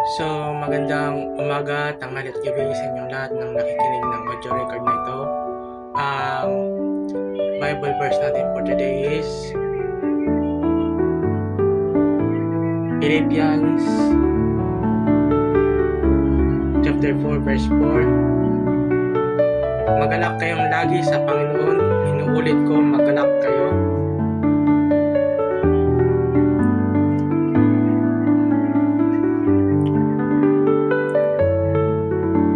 So, magandang umaga, tanghali at gabi sa inyong lahat ng nakikinig ng audio record na ito. Ang Bible verse natin for today is Philippians chapter 4 verse 4. Magalak kayong lagi sa Panginoon. Inuulit ko, magalak kayo.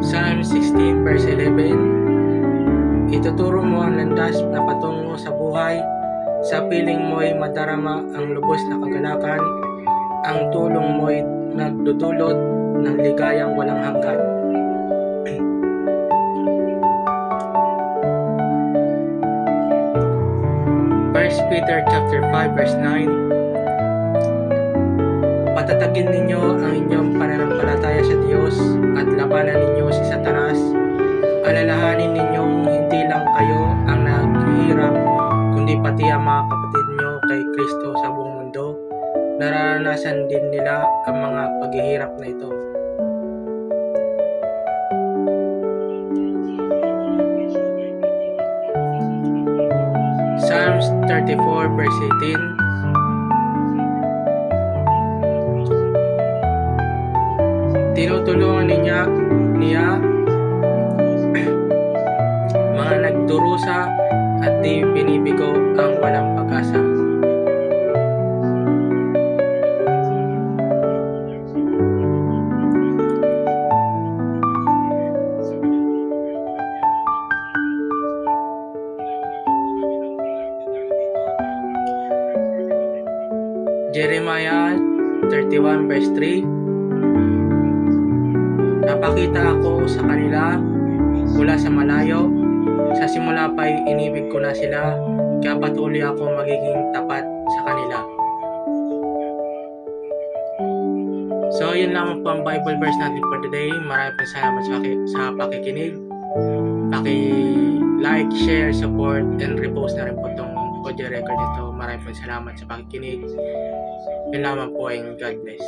Psalm 16 verse 11. Ituturo mo ang landas na patungo sa buhay. Sa piling mo'y madarama ang lubos na kagalakan. Ang tulong mo'y nagdudulot ng ligayang walang hanggan. First Peter chapter 5 verse 9. Patatagin ninyo ang inyong pananampalataya sa Diyos at labanan ninyo si Satanas. Alalahanin ninyong hindi lang kayo ang naghihirap, kundi pati ang mga kapatid nyo kay Kristo sa buong mundo. Naranasan din nila ang mga paghihirap na ito. Psalms 34 verse 18. Tinutulungan niya mga nagdurusa at di binibigo ang walang pag-asa. Jeremiah 31 verse 3. Napakita ako sa kanila mula sa malayo. Sa simula pa'y inibig ko na sila, kaya patuloy ako magiging tapat sa kanila. So, yun lang po ang Bible verse natin for today. Maraming salamat sa pakikinig. Paki-like, share, support, and repost na rin po itong audio record nito. Maraming salamat sa pakikinig. Yun lamang po, and God bless.